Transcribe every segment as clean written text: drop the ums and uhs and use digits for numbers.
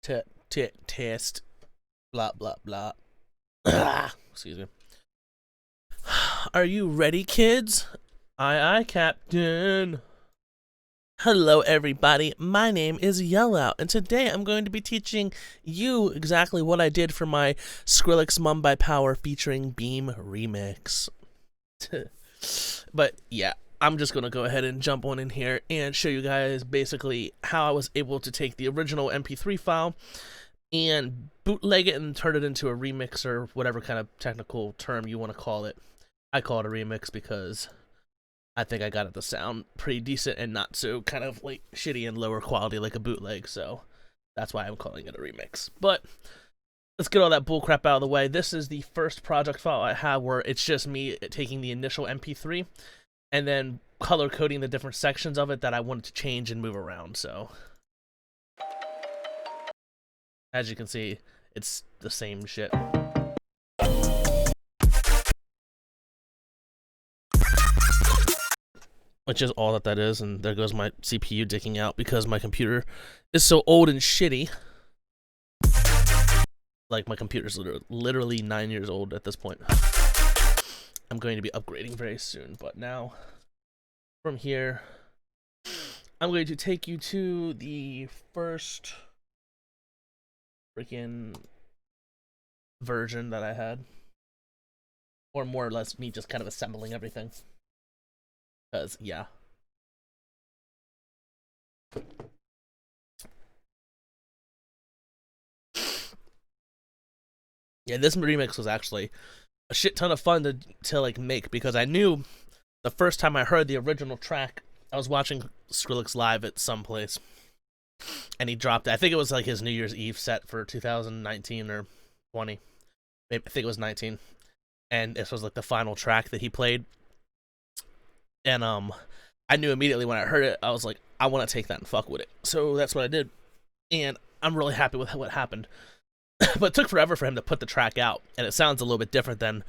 Test. Blah, blah, blah. Excuse me. Are you ready, kids? Aye, aye, Captain. Hello, everybody. My name is YellOut, and today I'm going to be teaching you exactly what I did for my Skrillex Mumbai Power featuring Beam remix. But yeah, I'm just going to go ahead and jump on in here and show you guys basically how I was able to take the original MP3 file and bootleg it and turn it into a remix, or whatever kind of technical term you want to call it. I call it a remix because I think I got it to sound pretty decent and not so kind of like shitty and lower quality like a bootleg, so that's why I'm calling it a remix. But let's get all that bullcrap out of the way. This is the first project file I have where it's just me taking the initial MP3 and then color coding the different sections of it that I wanted to change and move around. So as you can see, it's the same shit. Which is all that is, and there goes my CPU dicking out because my computer is so old and shitty. Like, my computer's literally 9 years old at this point. I'm going to be upgrading very soon, but now, from here, I'm going to take you to the first freaking version that I had. Or more or less me just kind of assembling everything. Because, yeah. Yeah, this remix was actually a shit ton of fun to like make, because I knew the first time I heard the original track, I was watching Skrillex live at some place, and he dropped it. I think it was like his New Year's Eve set for 2019 or 20. Maybe, I think it was 19. And this was like the final track that he played. And I knew immediately when I heard it, I was like, I want to take that and fuck with it. So that's what I did. And I'm really happy with what happened. But it took forever for him to put the track out, and it sounds a little bit different than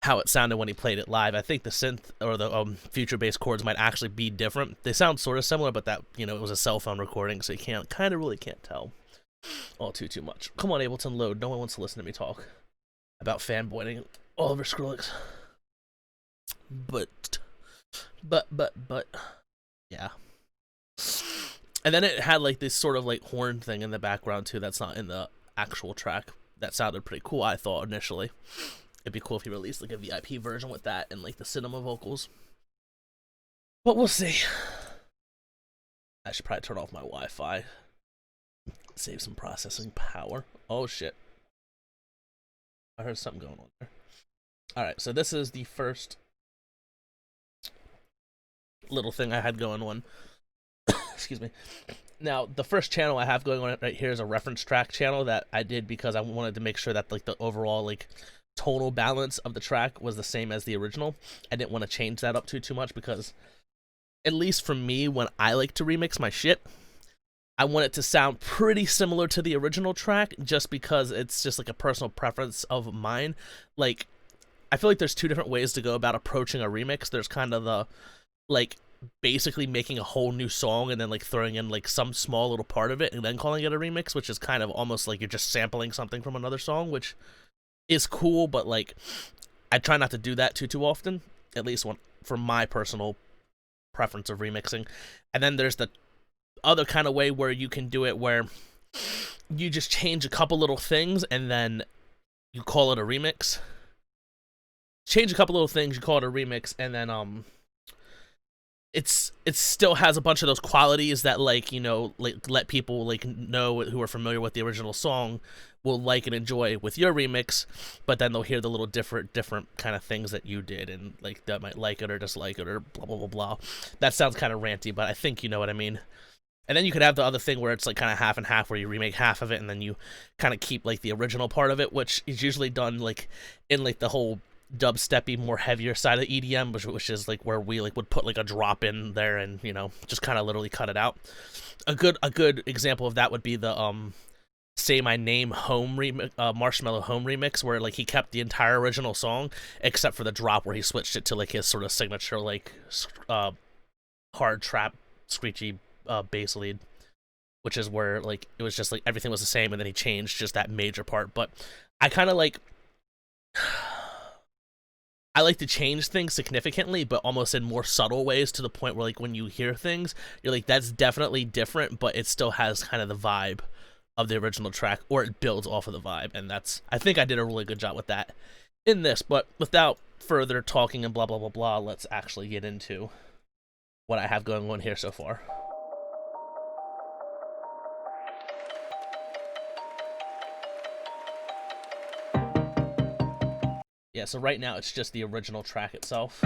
how it sounded when he played it live. I think the synth or the future bass chords might actually be different. They sound sort of similar, but that, you know, it was a cell phone recording, so you really can't tell all too much. Come on, Ableton, load. No one wants to listen to me talk about fanboying all over Skrillex. But, yeah. And then it had like this sort of like horn thing in the background too that's not in the actual track. That sounded pretty cool, I thought, initially. It'd be cool if he released like a VIP version with that and like the cinema vocals. But we'll see. I should probably turn off my Wi-Fi. Save some processing power. Oh shit. I heard something going on there. Alright, so this is the first little thing I had going on. Excuse me. Now, the first channel I have going on right here is a reference track channel that I did because I wanted to make sure that like the overall like tonal balance of the track was the same as the original. I didn't want to change that up too much because, at least for me, when I like to remix my shit, I want it to sound pretty similar to the original track, just because it's just like a personal preference of mine. Like, I feel like there's two different ways to go about approaching a remix. There's kind of the like basically making a whole new song and then like throwing in like some small little part of it and then calling it a remix, which is kind of almost like you're just sampling something from another song, which is cool, but like I try not to do that too often, at least for my personal preference of remixing. And then there's the other kind of way where you can do it where you just change a couple little things and then you call it a remix. Change a couple little things, you call it a remix, and then it still has a bunch of those qualities that, like, you know, like let people like know who are familiar with the original song will like and enjoy with your remix, but then they'll hear the little different kind of things that you did, and like that might like it or dislike it or blah blah blah blah. That sounds kind of ranty, but I think you know what I mean. And then you could have the other thing where it's like kind of half and half, where you remake half of it and then you kind of keep like the original part of it, which is usually done like in like the whole dubsteppy, more heavier side of EDM, which is like where we like would put like a drop in there and, you know, just kind of literally cut it out. A good example of that would be the Say My Name Home Marshmello Home remix, where like he kept the entire original song except for the drop where he switched it to like his sort of signature like hard trap screechy bass lead. which is where like it was just like everything was the same, and then he changed just that major part. But I kind of like I like to change things significantly, but almost in more subtle ways, to the point where like when you hear things, you're like, that's definitely different, but it still has kind of the vibe of the original track, or it builds off of the vibe. And that's, I think I did a really good job with that in this. But without further talking and blah blah blah blah, let's actually get into what I have going on here so far. Yeah, so right now it's just the original track itself.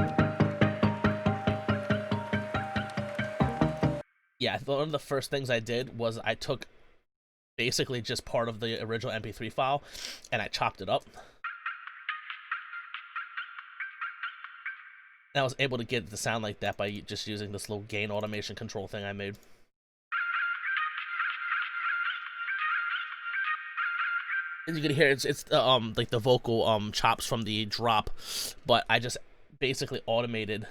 Yeah, one of the first things I did was I took basically just part of the original MP3 file and I chopped it up. And I was able to get it to sound like that by just using this little gain automation control thing I made. As you can hear, it's like the vocal chops from the drop, but I just basically automated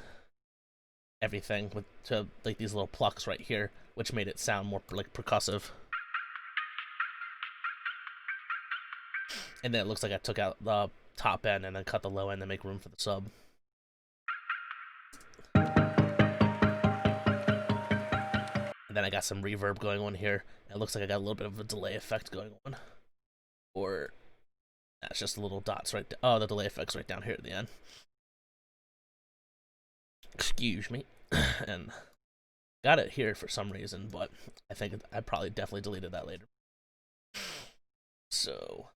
everything to like these little plucks right here, which made it sound more like percussive. And then it looks like I took out the top end and then cut the low end to make room for the sub. And then I got some reverb going on here. It looks like I got a little bit of a delay effect going on. Or that's just little dots right there. Oh, the delay effect's right down here at the end. Excuse me. And got it here for some reason, but I think I probably definitely deleted that later. So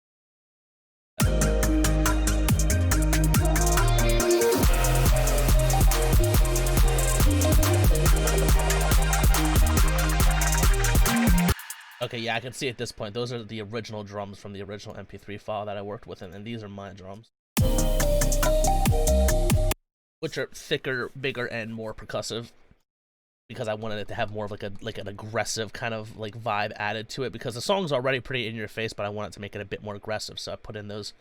okay, yeah, I can see at this point, those are the original drums from the original MP3 file that I worked with, and these are my drums, which are thicker, bigger, and more percussive, because I wanted it to have more of like an aggressive kind of like vibe added to it, because the song's already pretty in your face, but I wanted to make it a bit more aggressive, so I put in those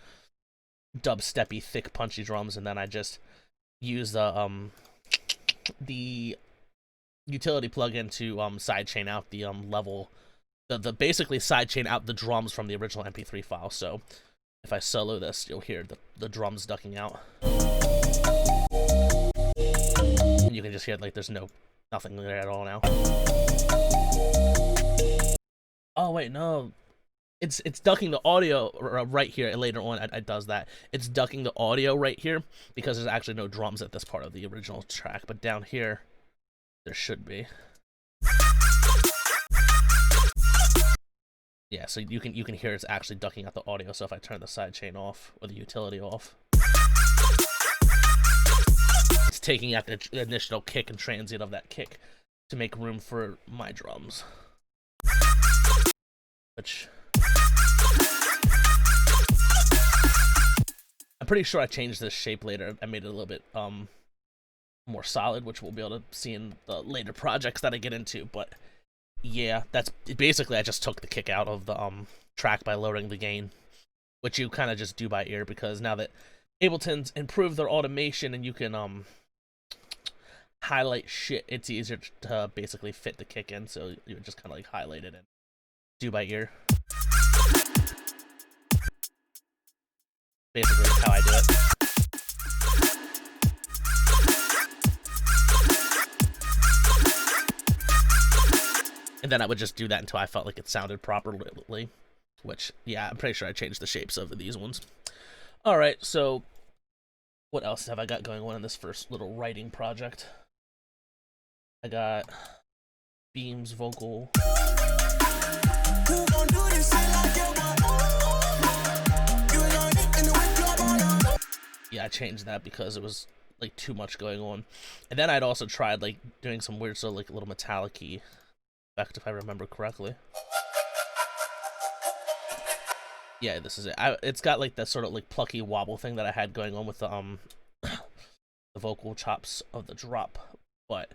dubstep-y, thick, punchy drums, and then I just used the utility plugin to sidechain out the level. The basically sidechain out the drums from the original MP3 file. So if I solo this, you'll hear the drums ducking out, and you can just hear like there's nothing there at all now. Oh wait, no, it's ducking the audio right here. And later on, it does that. It's ducking the audio right here because there's actually no drums at this part of the original track, but down here there should be. Yeah, so you can hear it's actually ducking out the audio. So if I turn the sidechain off or the utility off, it's taking out the initial kick and transient of that kick to make room for my drums. Which I'm pretty sure I changed this shape later. I made it a little bit more solid, which we'll be able to see in the later projects that I get into, but yeah, that's basically, I just took the kick out of the track by lowering the gain, which you kind of just do by ear, because now that Ableton's improved their automation and you can highlight shit, it's easier to basically fit the kick in, so you just kind of like highlight it and do by ear. Basically, that's how I do it. And then I would just do that until I felt like it sounded properly, which, yeah, I'm pretty sure I changed the shapes of these ones. Alright, so what else have I got going on in this first little writing project? I got Beam's vocal. Yeah, I changed that because it was like too much going on. And then I'd also tried like doing some weird, so like a little metallic-y effect, if I remember correctly. Yeah, this is it. It's got like that sort of like plucky wobble thing that I had going on with the the vocal chops of the drop, but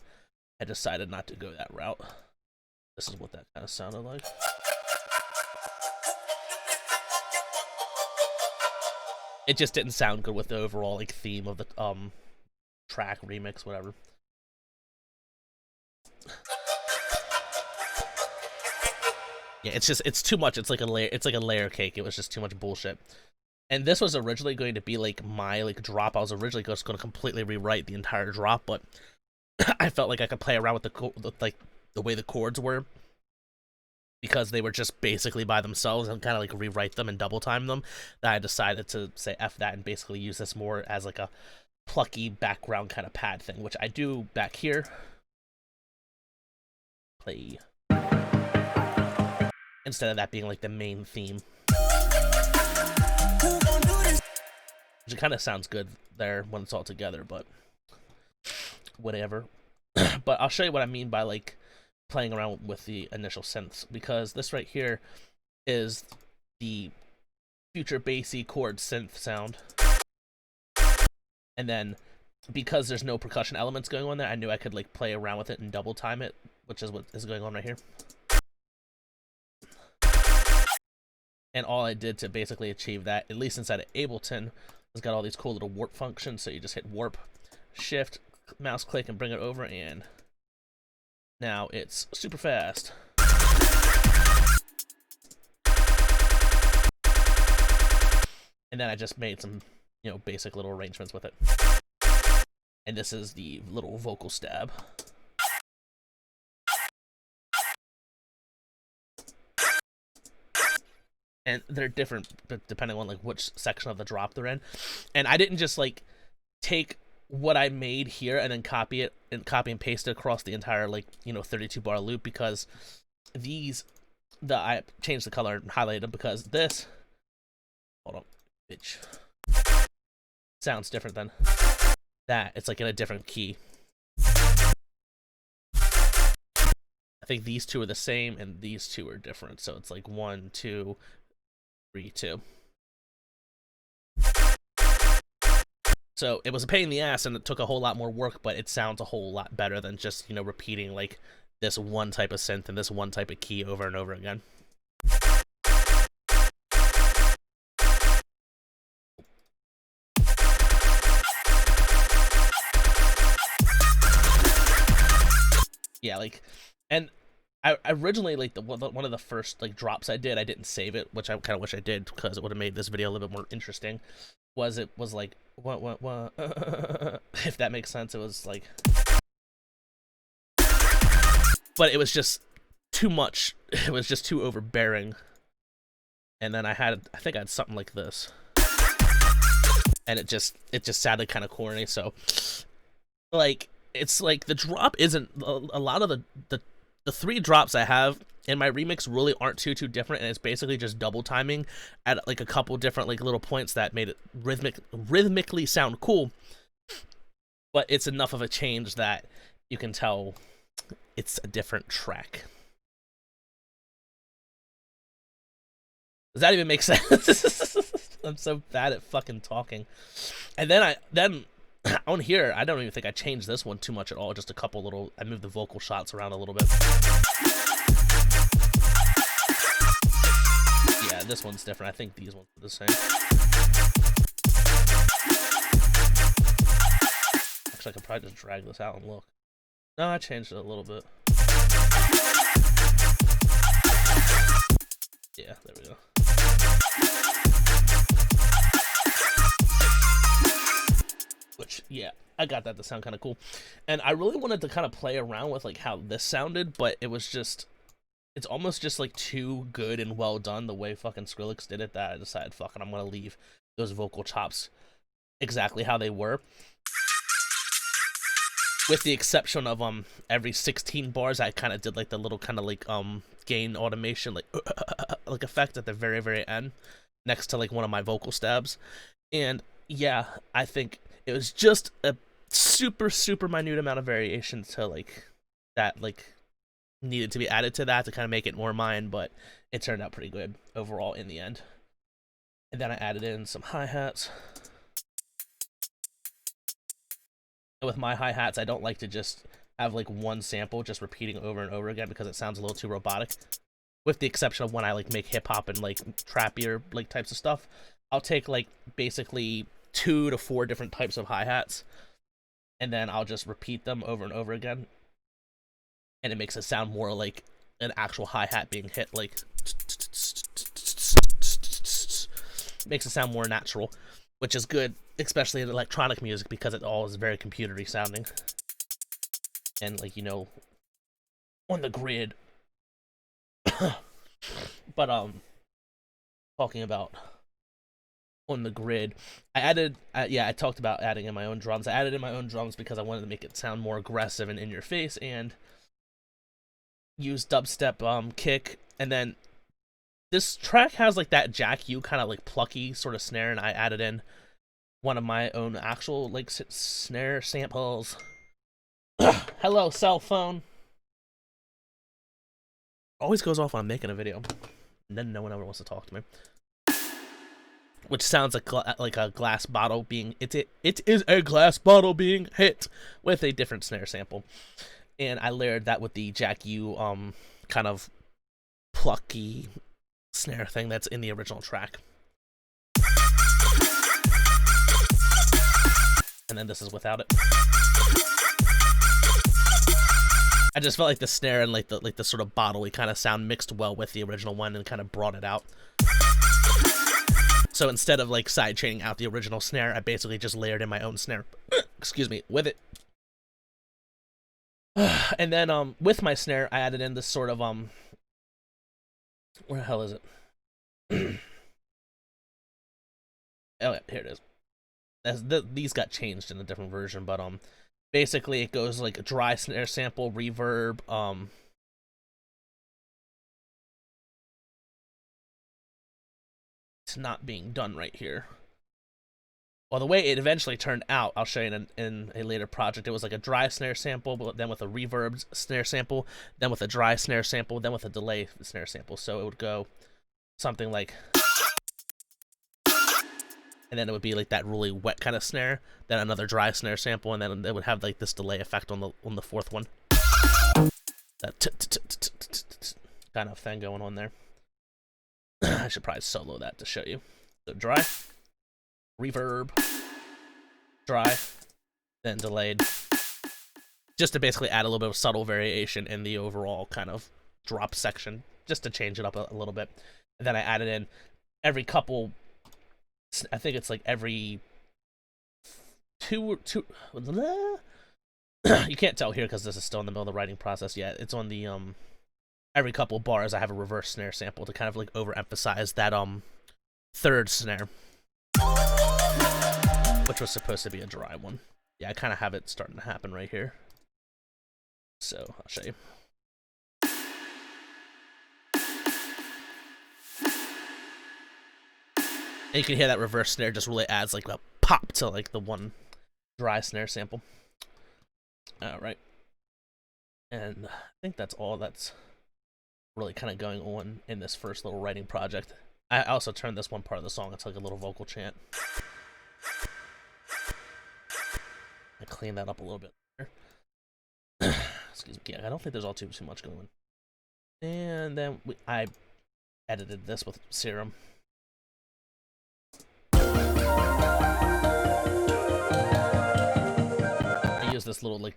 I decided not to go that route. This is what that kind of sounded like. It just didn't sound good with the overall like theme of the track, remix, whatever. Yeah, it's too much. It's like a layer cake. It was just too much bullshit. And this was originally going to be like my like drop. I was originally just going to completely rewrite the entire drop, but I felt like I could play around with the way the chords were, because they were just basically by themselves, and kind of like rewrite them and double time them, that I decided to say F that and basically use this more as like a plucky background kind of pad thing, which I do back here. Play. Instead of that being like the main theme. Which kind of sounds good there when it's all together, but whatever. But I'll show you what I mean by like playing around with the initial synths, because this right here is the future bassy chord synth sound. And then because there's no percussion elements going on there, I knew I could like play around with it and double time it, which is what is going on right here. And all I did to basically achieve that, at least inside of Ableton, it's got all these cool little warp functions. So you just hit warp, shift, mouse click, and bring it over, and now it's super fast. And then I just made some, you know, basic little arrangements with it. And this is the little vocal stab. And they're different depending on like which section of the drop they're in. And I didn't just like take what I made here and then copy and paste it across the entire, like, you know, 32 bar loop, because I changed the color and highlighted them, because this, hold on, bitch, sounds different than that. It's like in a different key. I think these two are the same and these two are different. So it's like 1, 2, 3, 2. So it was a pain in the ass and it took a whole lot more work, but it sounds a whole lot better than just, you know, repeating like this one type of synth and this one type of key over and over again. Yeah, like, and I originally, like, one of the first like drops I didn't save it, which I kind of wish I did, because it would have made this video a little bit more interesting. It was like what if that makes sense. It was like, but it was just too much. It was just too overbearing. And then I think I had something like this, and it just sounded kind of corny. So like, it's like the drop isn't a lot of the 3 drops I have in my remix really aren't too different, and it's basically just double timing at like a couple different like little points that made it rhythmically sound cool. But it's enough of a change that you can tell it's a different track. Does that even make sense? I'm so bad at fucking talking. And then on here, I don't even think I changed this one too much at all. Just a couple little, I moved the vocal shots around a little bit. Yeah, this one's different. I think these ones are the same. Actually, I could probably just drag this out and look. No, I changed it a little bit. Yeah, there we go. Which, yeah, I got that to sound kind of cool. And I really wanted to kind of play around with like how this sounded, but it was just, it's almost just like too good and well done the way fucking Skrillex did it, that I decided, fucking, I'm gonna leave those vocal chops exactly how they were. With the exception of every 16 bars, I kind of did like the little kind of like gain automation like effect at the very, very end, next to like one of my vocal stabs. And yeah, I think it was just a super minute amount of variation to like that like needed to be added to that to kind of make it more mine, but it turned out pretty good overall in the end. And then I added in some hi-hats. With my hi-hats, I don't like to just have like one sample just repeating over and over again, because it sounds a little too robotic. With the exception of when I like make hip-hop and like trappier like types of stuff, I'll take like basically 2 to 4 different types of hi-hats, and then I'll just repeat them over and over again, and it makes it sound more like an actual hi-hat being hit like makes it sound more natural, which is good, especially in electronic music, because it all is very computery sounding. And, like, you know, on the grid. But, talking about on the grid, I added, I talked about adding in my own drums. I added in my own drums because I wanted to make it sound more aggressive and in your face, and use dubstep kick. And then this track has like that Jack U kind of like plucky sort of snare, and I added in one of my own actual like snare samples. Hello, cell phone. Always goes off when I'm making a video, and then no one ever wants to talk to me. Which sounds like a glass bottle being it is a glass bottle being hit with a different snare sample, and I layered that with the Jack U kind of plucky snare thing that's in the original track. And then this is without it. I just felt like the snare and like the sort of bottle-y kind of sound mixed well with the original one and kind of brought it out. So instead of like sidechaining out the original snare, I basically just layered in my own snare, excuse me, with it. And then with my snare, I added in this sort of where the hell is it? Oh yeah, here it is. These got changed in a different version, but basically it goes like a dry snare sample, reverb, it's not being done right here. Well, the way it eventually turned out, I'll show you in a later project. It was like a dry snare sample, but then with a reverb snare sample, then with a dry snare sample, then with a delay snare sample. So it would go something like, and then it would be like that really wet kind of snare, then another dry snare sample, and then it would have like this delay effect on the fourth one. That kind of thing going on there. I should probably solo that to show you. So dry, reverb, dry, then delayed. Just to basically add a little bit of subtle variation in the overall kind of drop section, just to change it up a little bit. And then I added in every couple, I think it's like every two you can't tell here because this is still in the middle of the writing process yet. It's on the every couple bars I have a reverse snare sample to kind of like overemphasize that third snare, which was supposed to be a dry one. Yeah, I kind of have it starting to happen right here. So I'll show you. And you can hear that reverse snare just really adds like a pop to like the one dry snare sample. Alright. And I think that's all that's really kind of going on in this first little writing project. I also turned this one part of the song into like a little vocal chant. I cleaned that up a little bit there. Excuse me. Yeah, I don't think there's all too much going on. And then I edited this with Serum. I use this little like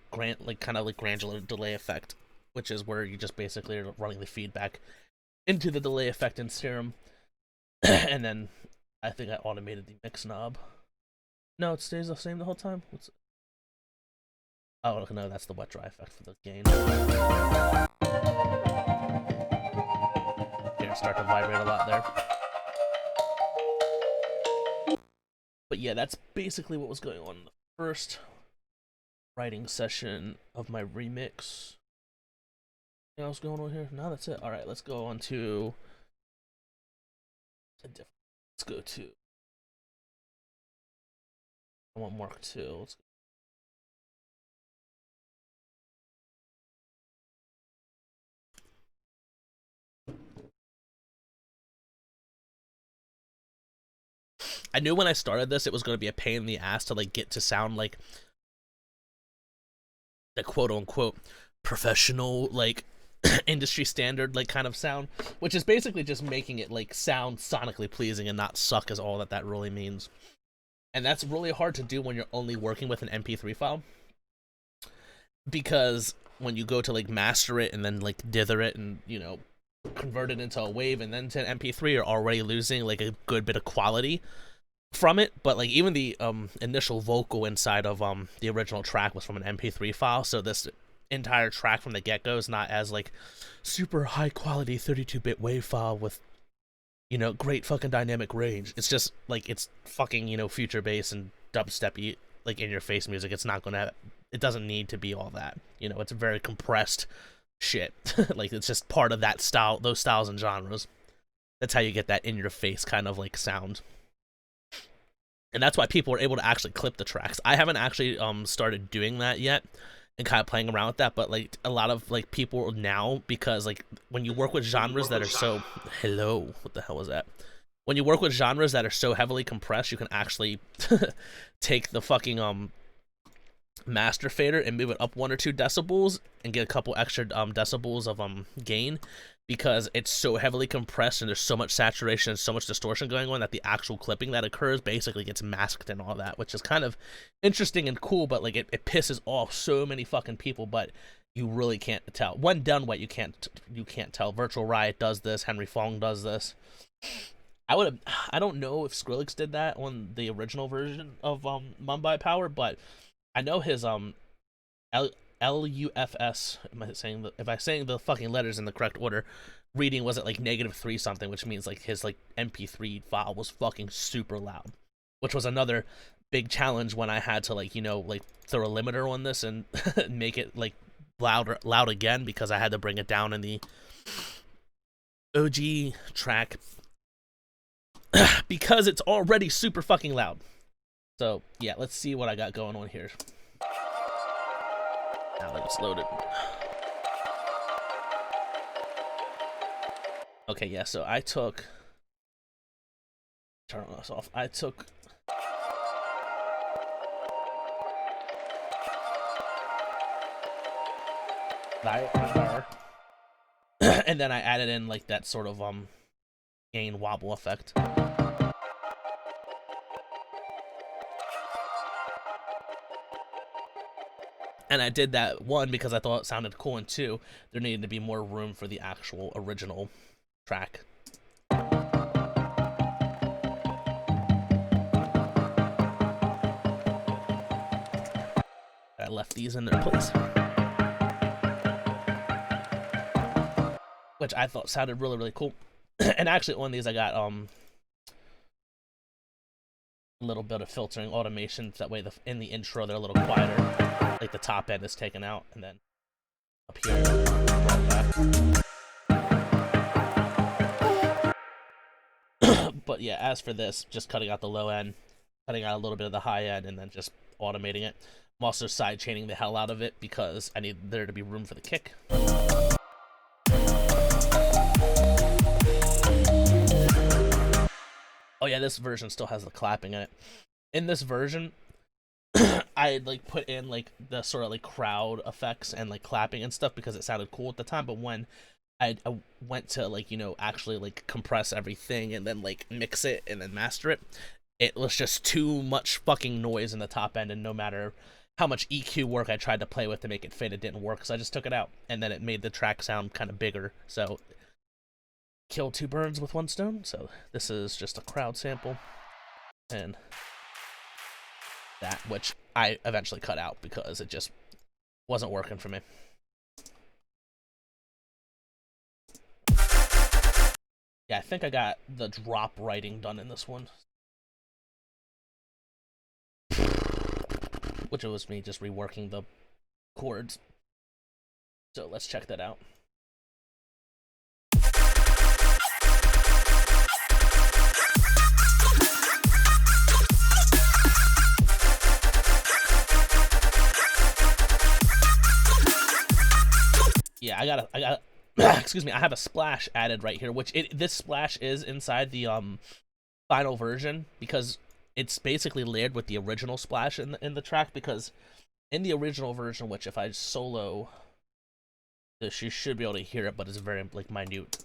kind of granular delay effect, which is where you just basically are running the feedback into the delay effect in Serum. And then I think I automated the mix knob. No, it stays the same the whole time. Oh no, that's the wet dry effect for the gain. Here, start to vibrate a lot there. But yeah, that's basically what was going on in the first writing session of my remix. Anything else going on here? No, that's it. Alright, let's go on to a different. Let's go to. I want Mark 2. Let's go. I knew when I started this it was going to be a pain in the ass to like get to sound like the quote-unquote professional like industry standard like kind of sound, which is basically just making it like sound sonically pleasing and not suck is all that really means. And that's really hard to do when you're only working with an MP3 file, because when you go to like master it and then like dither it and, you know, converted into a wave and then to an MP3 are already losing like a good bit of quality from it. But like even the initial vocal inside of the original track was from an MP3 file, so this entire track from the get-go is not as like super high quality 32-bit wave file with, you know, great fucking dynamic range. It's just like, it's fucking, you know, future bass and dubstep-y, like in your face music. It's not gonna, it doesn't need to be all that, you know. It's very compressed shit. Like it's just part of that style, those styles and genres. That's how you get that in your face kind of like sound. And that's why people are able to actually clip the tracks. I haven't actually started doing that yet and kind of playing around with that, but like a lot of like people now, because like when you work with genres that are so, hello, what the hell was that? When you work with genres that are so heavily compressed, you can actually take the fucking master fader and move it up 1 or 2 decibels and get a couple extra decibels of gain, because it's so heavily compressed and there's so much saturation and so much distortion going on that the actual clipping that occurs basically gets masked and all that, which is kind of interesting and cool. But like it pisses off so many fucking people, but you really can't tell. When done wet, you can't tell. Virtual Riot does this, Henry Fong does this. I don't know if Skrillex did that on the original version of Mumbai Power, but I know his LUFS, if I'm saying the fucking letters in the correct order, reading was at like -3 something, which means like his like MP3 file was fucking super loud, which was another big challenge when I had to like, you know, like throw a limiter on this and make it like loud again, because I had to bring it down in the OG track because it's already super fucking loud. So yeah, let's see what I got going on here. Now that it's loaded. Okay, yeah, so I took, turn this off. I took that and then I added in like that sort of gain wobble effect. And I did that, one, because I thought it sounded cool, and two, there needed to be more room for the actual original track. I left these in their place, which I thought sounded really, really cool. And actually on these I got a little bit of filtering automation, so that way in the intro they're a little quieter. Like the top end is taken out, and then up here brought back. But yeah, as for this, just cutting out the low end, cutting out a little bit of the high end, and then just automating it. I'm also side chaining the hell out of it because I need there to be room for the kick. Oh yeah, this version still has the clapping in it. In this version, I like put in like the sort of like crowd effects and like clapping and stuff because it sounded cool at the time. But when I went to like, you know, actually like compress everything and then like mix it and then master it, it was just too much fucking noise in the top end. And no matter how much EQ work I tried to play with to make it fit, it didn't work. So I just took it out, and then it made the track sound kind of bigger. So kill 2 birds with 1 stone. So this is just a crowd sample and that, which I eventually cut out because it just wasn't working for me. Yeah, I think I got the drop writing done in this one, which was me just reworking the chords. So let's check that out. Yeah, I got excuse me, I have a splash added right here, which this splash is inside the final version because it's basically layered with the original splash in the track, because in the original version, which if I solo this, you should be able to hear it, but it's very like minute.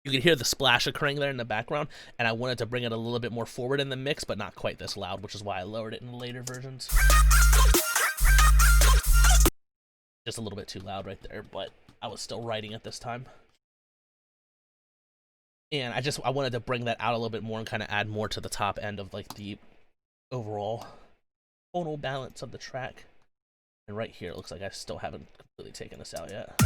You can hear the splash occurring there in the background, and I wanted to bring it a little bit more forward in the mix, but not quite this loud, which is why I lowered it in the later versions. Just a little bit too loud right there, but I was still writing at this time. And I wanted to bring that out a little bit more and kind of add more to the top end of like the overall tonal balance of the track. And right here, it looks like I still haven't completely taken this out yet.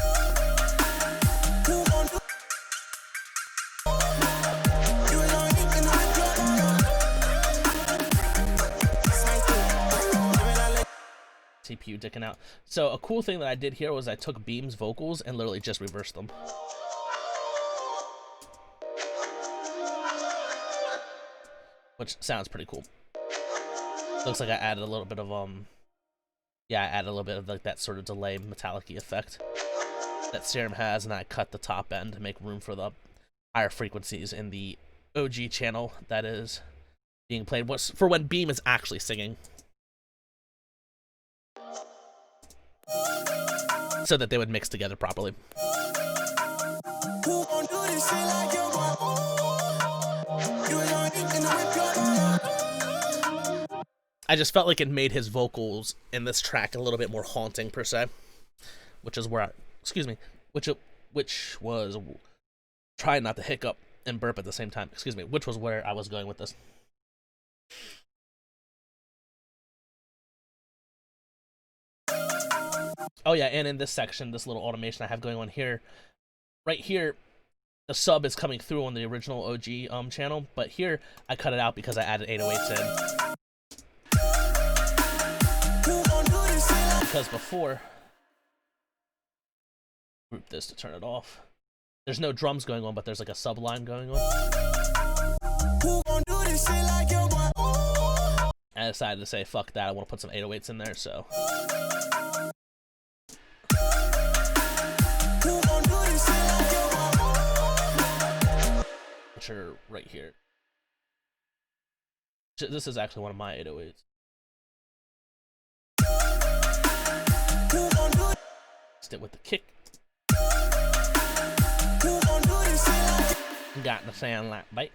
CPU dicking out. So a cool thing that I did here was I took Beam's vocals and literally just reversed them. Which sounds pretty cool. Looks like I added a little bit of yeah, I added a little bit of like that sort of delay metallic-y effect that Serum has, and then I cut the top end to make room for the higher frequencies in the OG channel that is being played for when Beam is actually singing. So that they would mix together properly. I just felt like it made his vocals in this track a little bit more haunting per se, which is where I, excuse me, which was, trying not to hiccup and burp at the same time, excuse me, which was where I was going with this. Oh yeah, and in this section, this little automation I have going on here, right here, the sub is coming through on the original OG channel, but here I cut it out because I added 808s in. Because before, group this to turn it off. There's no drums going on, but there's like a sub line going on. I decided to say, fuck that, I want to put some 808s in there, so. Which are right here. This is actually one of my 808s. Stick with the kick. Got the sound like bite.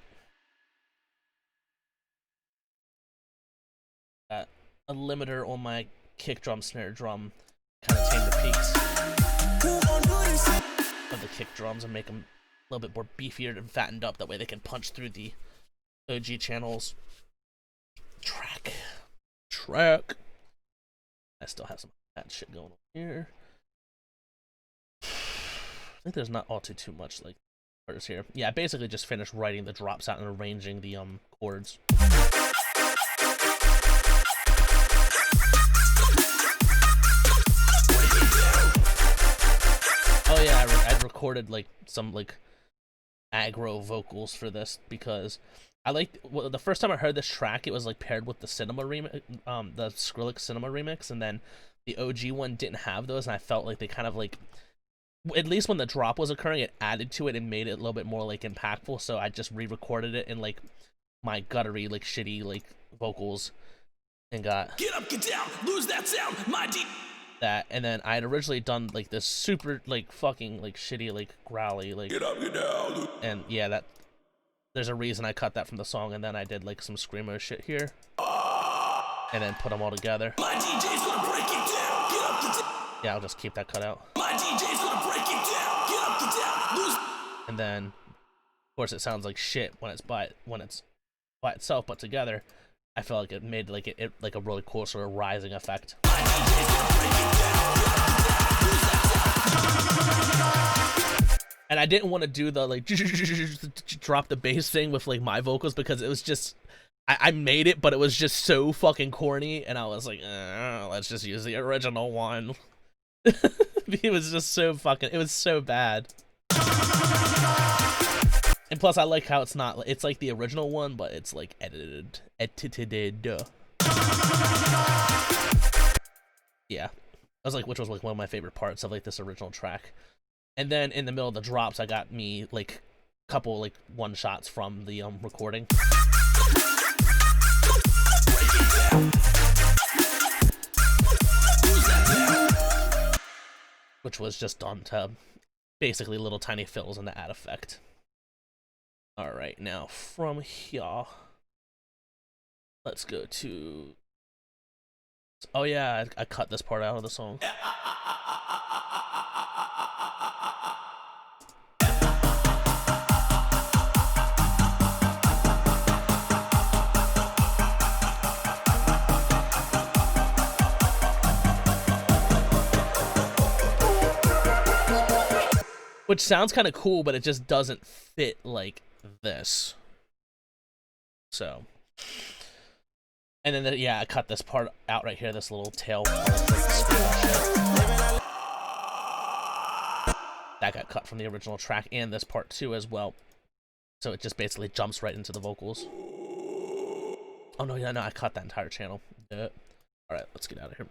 Got a limiter on my kick drum, snare drum, kind of tame the peaks of the kick drums and make them a little bit more beefier and fattened up. That way they can punch through the OG channels. Track. I still have some bad shit going on here. I think there's not all too much like parts here. Yeah, I basically just finished writing the drops out and arranging the chords. Oh yeah, I recorded like some like aggro vocals for this because I liked, well, the first time I heard this track, it was like paired with the Cinema remix, the Skrillex Cinema remix, and then the OG one didn't have those, and I felt like they kind of like, at least when the drop was occurring, it added to it and made it a little bit more like impactful. So I just re-recorded it in like my guttery, like shitty, like vocals, and got get up, get down, lose that sound, my deep. That, and then I had originally done like this super like fucking like shitty like growly like get up, get down. And yeah, that there's a reason I cut that from the song, and then I did like some screamo shit here, and then put them all together. My DJ's gonna break it down. Get up, get down. Yeah, I'll just keep that cut out. My DJ's gonna break it down. Get up, get down. Lose. And then, of course, it sounds like shit when it's by itself, but together, I felt like it made like it like a really cool sort of rising effect. My DJ's gonna break it down. Get up, get down. Lose that sound. And I didn't want to do the like drop the bass thing with like my vocals because it was just I made it, but it was just so fucking corny, and I was like, let's just use the original one. It was just so fucking, it was so bad. And plus, I like how it's not, it's like the original one, but it's like edited. Yeah, I was like, which was like one of my favorite parts of like this original track. And then in the middle of the drops, I got me like a couple like one shots from the recording. Which was just done to basically little tiny fills in the add effect. Alright, now from here, let's go to... Oh yeah, I cut this part out of the song. which sounds kind of cool, but it just doesn't fit like this. So, and then yeah, I cut this part out right here, this little tail part. That got cut from the original track, and this part too as well. So it just basically jumps right into the vocals. Oh no, yeah, no, I cut that entire channel. All right, let's get out of here.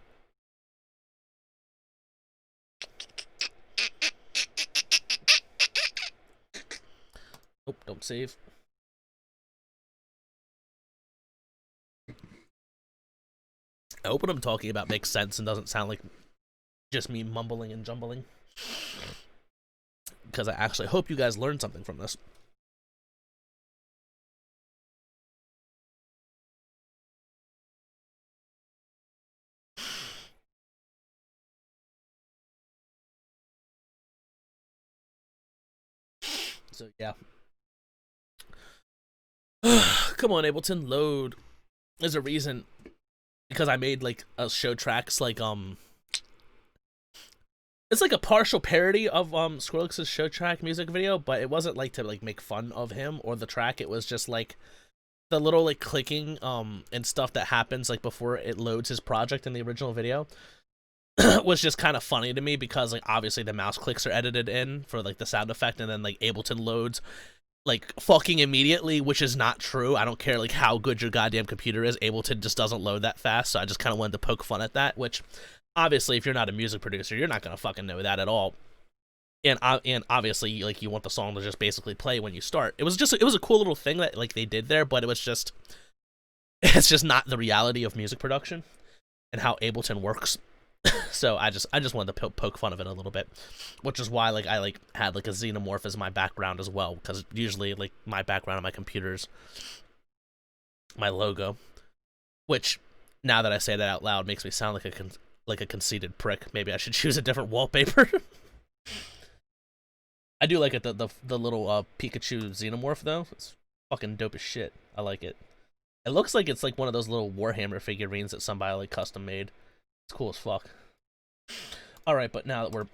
Nope, don't save. I hope what I'm talking about makes sense and doesn't sound like just me mumbling and jumbling. Because I actually hope you guys learned something from this. So yeah. Come on, Ableton, load. There's a reason, because I made like a show tracks like it's like a partial parody of Skrillex's show track music video, but it wasn't like to like make fun of him or the track. It was just like the little like clicking and stuff that happens like before it loads his project in the original video was just kind of funny to me, because like obviously the mouse clicks are edited in for like the sound effect, and then like Ableton loads like fucking immediately, which is not true. I don't care like how good your goddamn computer is, Ableton just doesn't load that fast. So I just kind of wanted to poke fun at that, which obviously if you're not a music producer, you're not gonna fucking know that at all. And obviously like you want the song to just basically play when you start. It was a cool little thing that like they did there, but it's just not the reality of music production and how Ableton works. So I just wanted to poke fun of it a little bit, which is why like I like had like a xenomorph as my background as well, because usually like my background on my computer's my logo, which now that I say that out loud makes me sound like a conceited prick. Maybe I should choose a different wallpaper. I do like it, the little Pikachu xenomorph though. It's fucking dope as shit. I like it. It looks like it's like one of those little Warhammer figurines that somebody like custom made. It's cool as fuck. Alright, but now that we're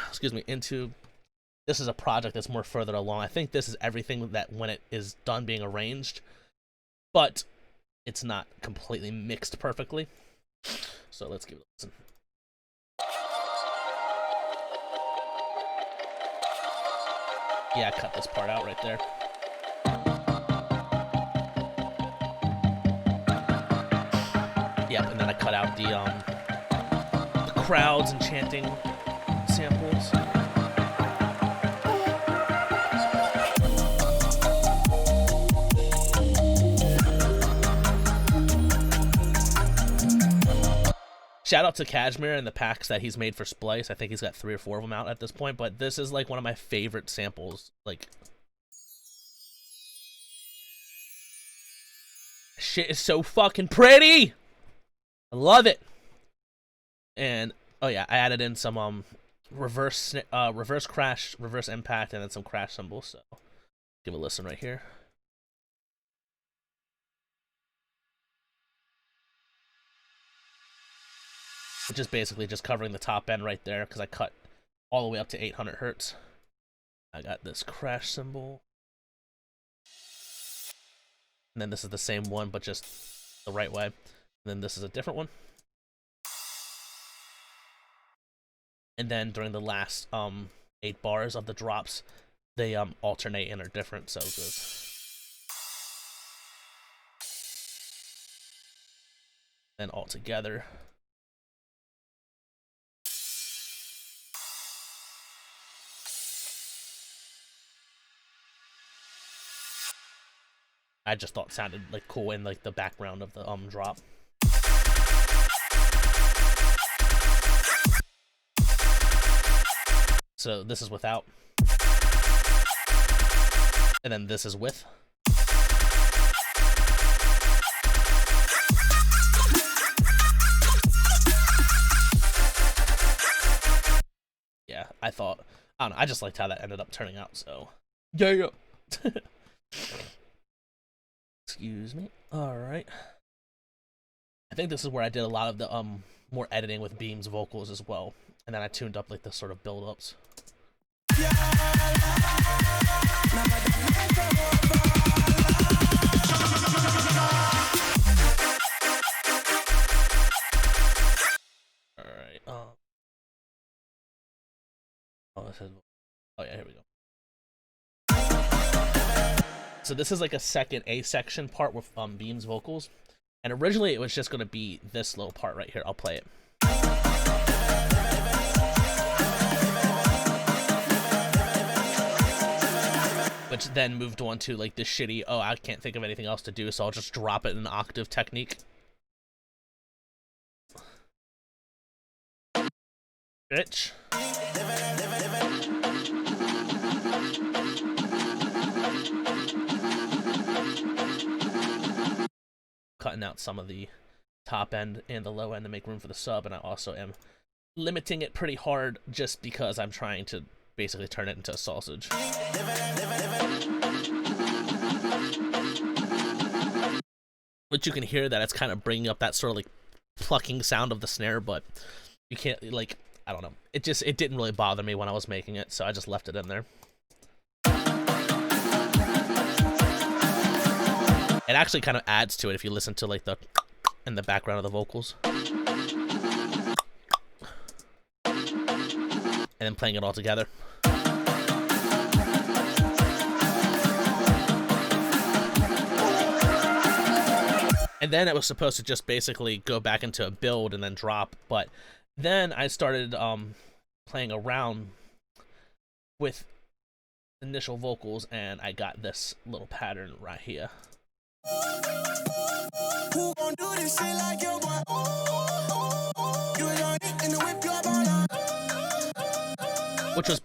excuse me, into this is a project that's more further along. I think this is everything that when it is done being arranged, but it's not completely mixed perfectly. So let's give it a listen. Yeah, I cut this part out right there. Yep, and then I cut out the crowds and chanting samples. Shout out to Kashmir and the packs that he's made for Splice. I think he's got 3 or 4 of them out at this point, but this is like one of my favorite samples. Like, shit is so fucking pretty. I love it. And oh yeah, I added in some reverse crash, reverse impact, and then some crash cymbals. So give a listen right here. Which is basically just covering the top end right there, because I cut all the way up to 800 hertz. I got this crash cymbal. And then this is the same one, but just the right way. And then this is a different one. And then during the last 8 bars of the drops, they alternate and are different, so good. Then all together. I just thought it sounded like cool in like the background of the drop. So this is without. And then this is with. Yeah, I don't know, I just liked how that ended up turning out, so. Yeah. Excuse me. Alright. I think this is where I did a lot of the more editing with Beam's vocals as well. And then I tuned up like the sort of build-ups. Alright, oh, yeah, here we go. So this is like a second A section part with Beam's vocals. And originally it was just gonna be this little part right here. I'll play it. Which then moved on to like this shitty, oh, I can't think of anything else to do, so I'll just drop it in an octave technique. Bitch. Cutting out some of the top end and the low end to make room for the sub, and I also am limiting it pretty hard just because I'm trying to basically turn it into a sausage. But you can hear that it's kind of bringing up that sort of like plucking sound of the snare, but you can't, like, I don't know. It didn't really bother me when I was making it, so I just left it in there. It actually kind of adds to it if you listen to like the in the background of the vocals. And then playing it all together. And then it was supposed to just basically go back into a build and then drop, but then I started playing around with initial vocals and I got this little pattern right here. Who gon' do this shit like your boy? You on it in the whip, which was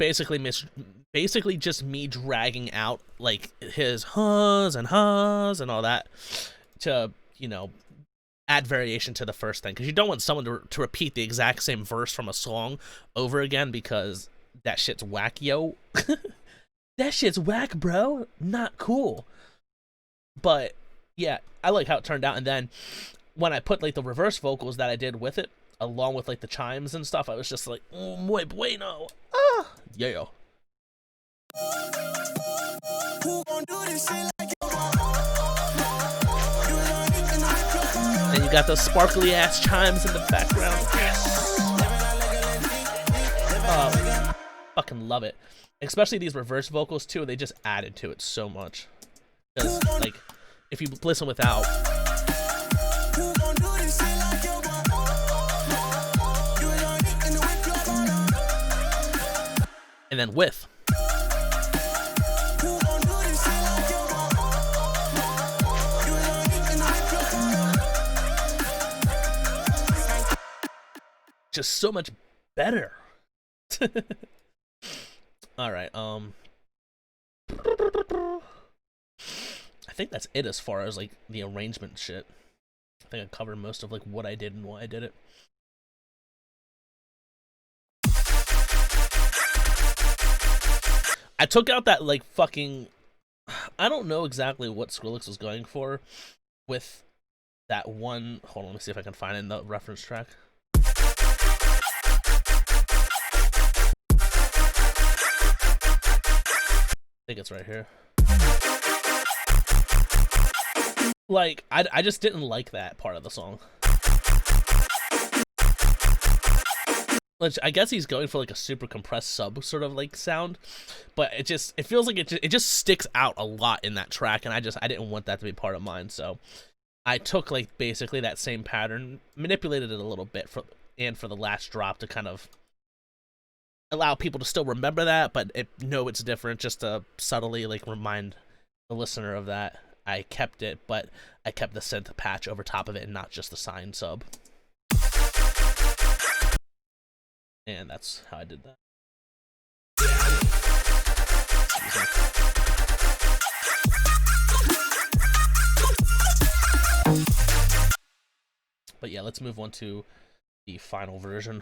basically just me dragging out like his huhs and all that to, you know, add variation to the first thing, because you don't want someone to repeat the exact same verse from a song over again, because that shit's whack, yo. That shit's whack, bro. Not cool. But yeah, I like how it turned out. And then when I put like the reverse vocals that I did with it, along with like the chimes and stuff, I was just like, oh, muy bueno. Ah, yeah. And you got those sparkly ass chimes in the background. Fucking love it. Especially these reverse vocals too, they just added to it so much. Because, like, if you listen without, and then with, just so much better. All right, I think that's it as far as like the arrangement shit. I think I covered most of like what I did and why I did it. I took out that like fucking, I don't know exactly what Skrillex was going for with that one. Hold on, let me see if I can find it in the reference track. I think it's right here. Like, I just didn't like that part of the song. Which I guess he's going for like a super compressed sub sort of like sound, but it feels like it just sticks out a lot in that track, and I didn't want that to be part of mine, so I took like basically that same pattern, manipulated it a little bit for the last drop to kind of allow people to still remember that, but know it's different, just to subtly like remind the listener of that. I kept it, but I kept the synth patch over top of it and not just the sine sub. And that's how I did that. But yeah, let's move on to the final version.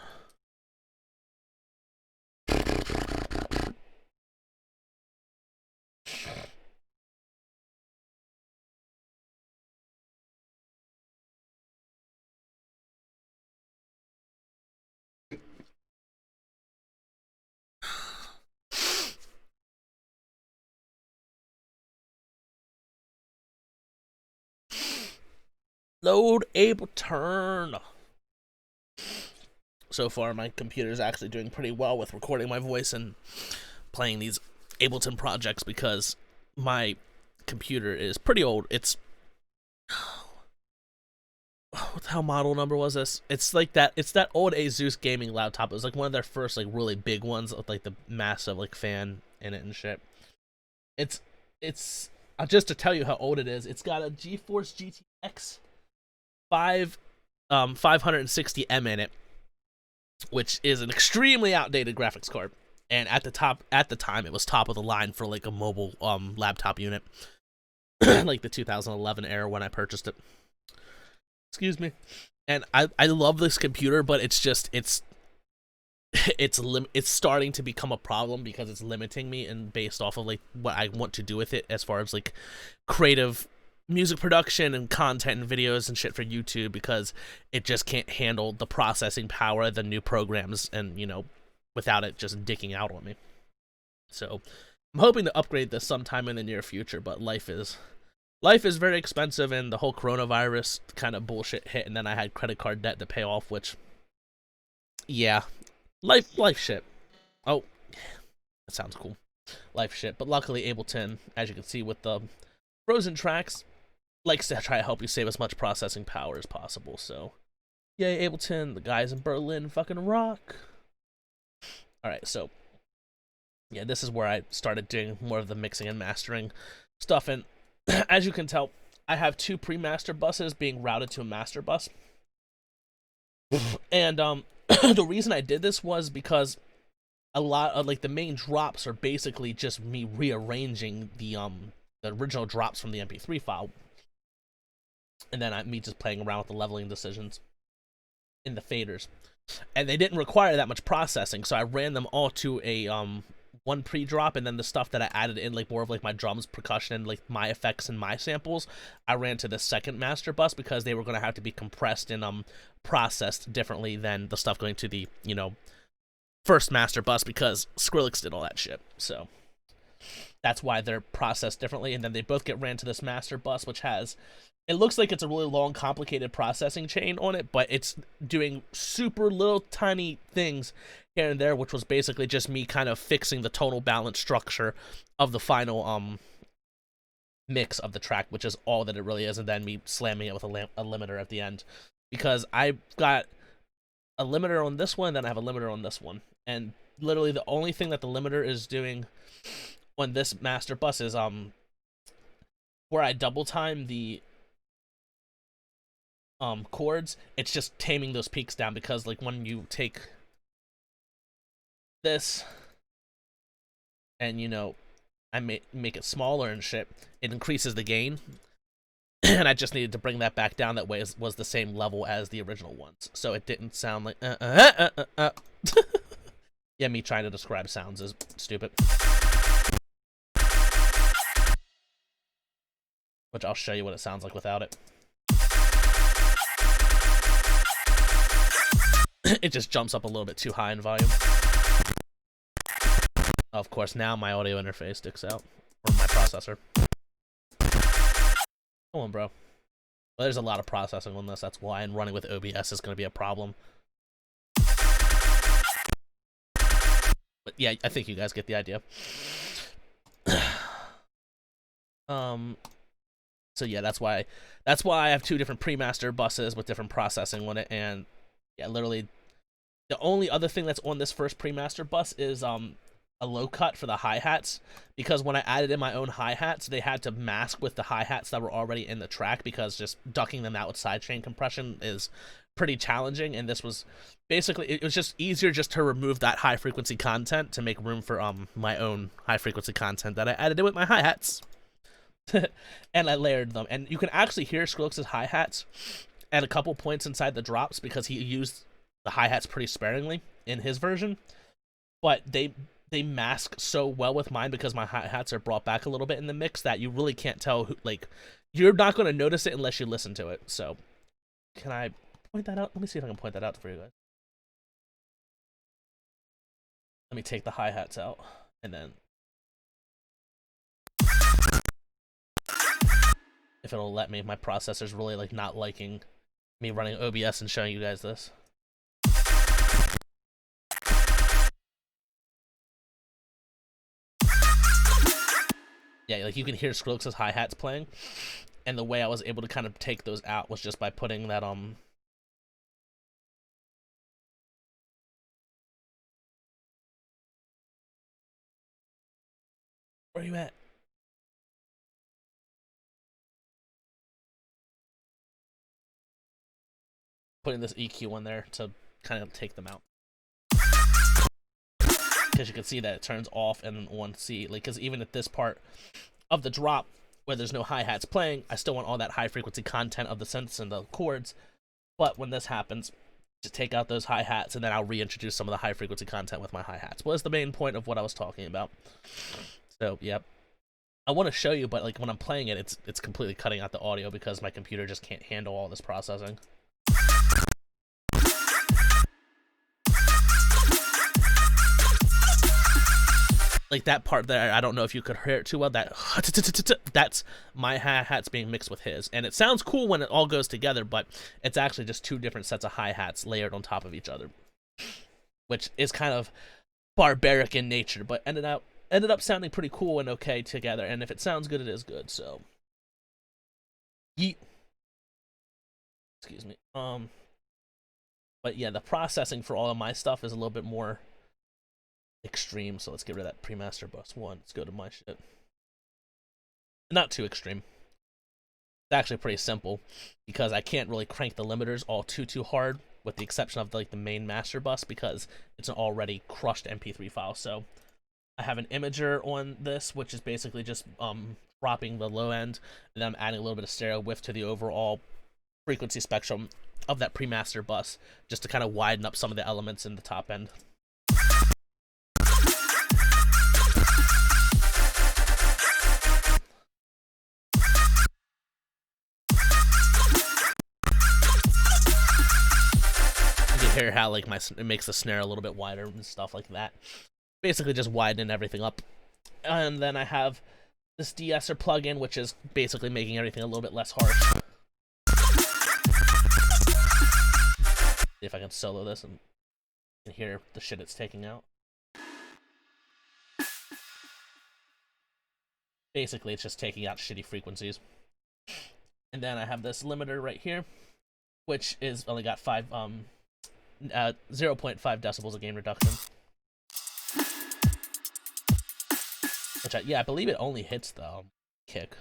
Load Ableton. So far, my computer is actually doing pretty well with recording my voice and playing these Ableton projects because my computer is pretty old. It's what the hell model number was this? It's like that. It's that old Asus gaming laptop. It was like one of their first like really big ones with like the massive like fan in it and shit. It's just to tell you how old it is. It's got a GeForce GTX 560M in it, which is an extremely outdated graphics card. And at the time, it was top of the line for like a mobile laptop unit, like the 2011 era when I purchased it. Excuse me. And I love this computer, but it's just it's starting to become a problem because it's limiting me and based off of like what I want to do with it as far as like creative music production and content and videos and shit for YouTube, because it just can't handle the processing power of the new programs and, you know, without it just dicking out on me. So I'm hoping to upgrade this sometime in the near future, but life is very expensive, and the whole coronavirus kind of bullshit hit, and then I had credit card debt to pay off, which, yeah, life shit. Oh, that sounds cool. Life shit. But luckily Ableton, as you can see with the frozen tracks, likes to try to help you save as much processing power as possible. So, yay, Ableton. The guys in Berlin fucking rock. Alright, so, yeah, this is where I started doing more of the mixing and mastering stuff, and as you can tell, I have two pre-master buses being routed to a master bus. And the reason I did this was because a lot of like the main drops are basically just me rearranging the original drops from the MP3 file, and then me just playing around with the leveling decisions in the faders. And they didn't require that much processing, so I ran them all to a one pre-drop, and then the stuff that I added in, like more of like my drums, percussion, and like my effects and my samples, I ran to the second master bus because they were going to have to be compressed and processed differently than the stuff going to the, you know, first master bus, because Skrillex did all that shit. So that's why they're processed differently, and then they both get ran to this master bus, which has, it looks like it's a really long, complicated processing chain on it, but it's doing super little tiny things here and there, which was basically just me kind of fixing the tonal balance structure of the final mix of the track, which is all that it really is, and then me slamming it with a limiter at the end, because I've got a limiter on this one, then I have a limiter on this one, and literally the only thing that the limiter is doing on this master bus is where I double time the chords, it's just taming those peaks down, because like when you take this and, you know, I make it smaller and shit, it increases the gain, and I just needed to bring that back down that way was the same level as the original ones, so it didn't sound like yeah, me trying to describe sounds is stupid, which I'll show you what it sounds like without it. It just jumps up a little bit too high in volume. Of course, now my audio interface sticks out, or my processor. Come on, bro. Well, there's a lot of processing on this, that's why, and running with OBS is going to be a problem. But yeah, I think you guys get the idea. So yeah, that's why I have two different pre-master buses with different processing on it, and yeah, literally the only other thing that's on this first pre-master bus is a low cut for the hi-hats, because when I added in my own hi-hats, they had to mask with the hi-hats that were already in the track, because just ducking them out with sidechain compression is pretty challenging, and this was basically, it was just easier just to remove that high frequency content to make room for my own high frequency content that I added in with my hi-hats. And I layered them, and you can actually hear Skrillex's hi-hats at a couple points inside the drops, because he used the hi-hats pretty sparingly in his version, but they mask so well with mine, because my hi-hats are brought back a little bit in the mix, that you really can't tell who, like, you're not going to notice it unless you listen to it. So can I point that out? Let me see if I can point that out for you guys. Let me take the hi-hats out, and then if it'll let me. My processor's really like not liking me running OBS and showing you guys this. Yeah, like you can hear Skrillex's hi-hats playing, and the way I was able to kind of take those out was just by putting that where are you at? Putting this EQ in there to kind of take them out. Because you can see that it turns off and on C. Like, because even at this part of the drop where there's no hi-hats playing, I still want all that high frequency content of the synths and the chords. But when this happens, just take out those hi-hats and then I'll reintroduce some of the high frequency content with my hi-hats. Was the main point of what I was talking about. So, yep. I want to show you, but like when I'm playing it, it's completely cutting out the audio because my computer just can't handle all this processing. Like that part there, I don't know if you could hear it too well. That's my hi-hats being mixed with his. And it sounds cool when it all goes together, but it's actually just two different sets of hi-hats layered on top of each other. Which is kind of barbaric in nature, but ended up sounding pretty cool and okay together. And if it sounds good, it is good, so. Yeet. Excuse me. But yeah, the processing for all of my stuff is a little bit more extreme, so let's get rid of that pre-master bus 1. Let's go to my shit. Not too extreme. It's actually pretty simple because I can't really crank the limiters all too hard, with the exception of like the main master bus because it's an already crushed MP3 file. So I have an imager on this, which is basically just dropping the low end, and then I'm adding a little bit of stereo width to the overall frequency spectrum of that pre-master bus, just to kind of widen up some of the elements in the top end. Hear how like it makes the snare a little bit wider and stuff like that. Basically just widening everything up. And then I have this de-esser plugin, which is basically making everything a little bit less harsh. See if I can solo this and hear the shit it's taking out. Basically it's just taking out shitty frequencies. And then I have this limiter right here, which is only got 0.5 decibels of gain reduction. Which I believe it only hits the kick.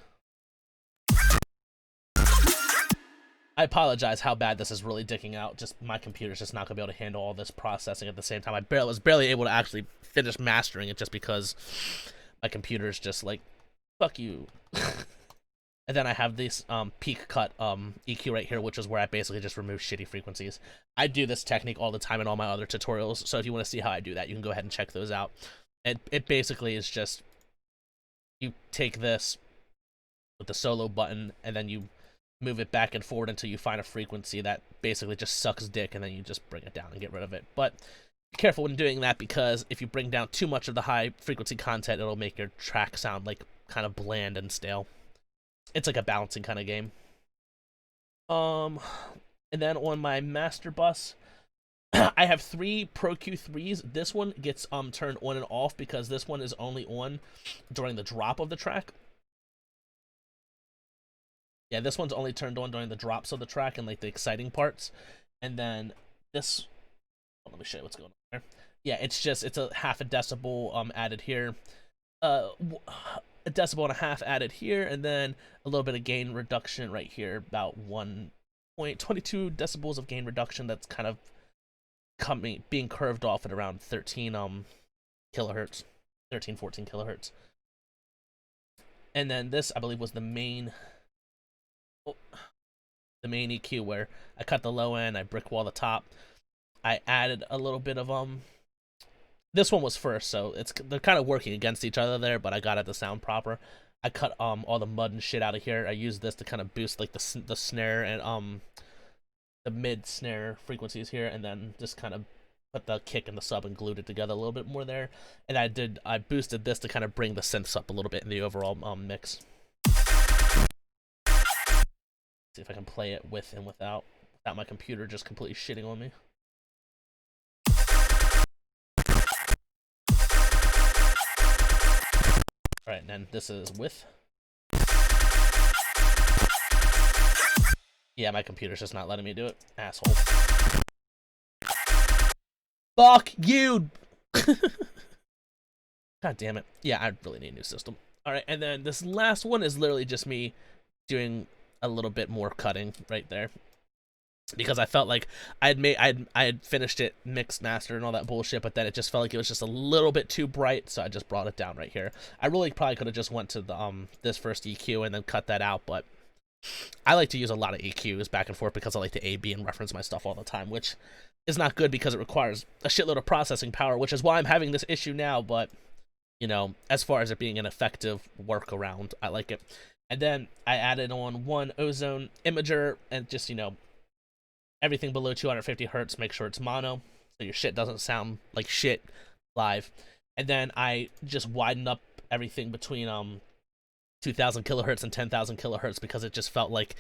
I apologize how bad this is really dicking out. Just my computer's just not gonna be able to handle all this processing at the same time. I was barely able to actually finish mastering it just because my computer's just like, fuck you. And then I have this peak cut EQ right here, which is where I basically just remove shitty frequencies. I do this technique all the time in all my other tutorials, so if you want to see how I do that, you can go ahead and check those out. It basically is just, you take this with the solo button, and then you move it back and forward until you find a frequency that basically just sucks dick, and then you just bring it down and get rid of it. But be careful when doing that, because if you bring down too much of the high frequency content, it'll make your track sound like kind of bland and stale. It's like a balancing kind of game. And then on my master bus, I have 3 Pro Q3s. This one gets turned on and off because this one is only on during the drop of the track. Yeah, this one's only turned on during the drops of the track and like the exciting parts. And then this, oh, let me show you what's going on there. Yeah, it's a 0.5 decibel added here. A 1.5 decibel added here, and then a little bit of gain reduction right here, about 1.22 decibels of gain reduction. That's kind of being curved off at around 13 kilohertz, 14 kilohertz. And then this, I believe, was the main EQ, where I cut the low end, I brick wall the top. I added a little bit of this one was first, so they're kind of working against each other there, but I got it to sound proper. I cut all the mud and shit out of here. I used this to kind of boost like the snare and the mid snare frequencies here, and then just kind of put the kick and the sub and glued it together a little bit more there. And I boosted this to kind of bring the synths up a little bit in the overall mix. See if I can play it with and without my computer just completely shitting on me. Alright, and then this is with. Yeah, my computer's just not letting me do it. Asshole. Fuck you! God damn it. Yeah, I really need a new system. Alright, and then this last one is literally just me doing a little bit more cutting right there. Because I felt like I had finished it, mixed, mastered, and all that bullshit, but then it just felt like it was just a little bit too bright, so I just brought it down right here. I really probably could have just went to the this first EQ and then cut that out, but I like to use a lot of EQs back and forth because I like to A/B and reference my stuff all the time, which is not good because it requires a shitload of processing power, which is why I'm having this issue now, but, you know, as far as it being an effective workaround, I like it. And then I added on one ozone imager and just, you know, everything below 250 hertz, make sure it's mono, so your shit doesn't sound like shit live. And then I just widened up everything between 2,000 kilohertz and 10,000 kilohertz because it just felt like,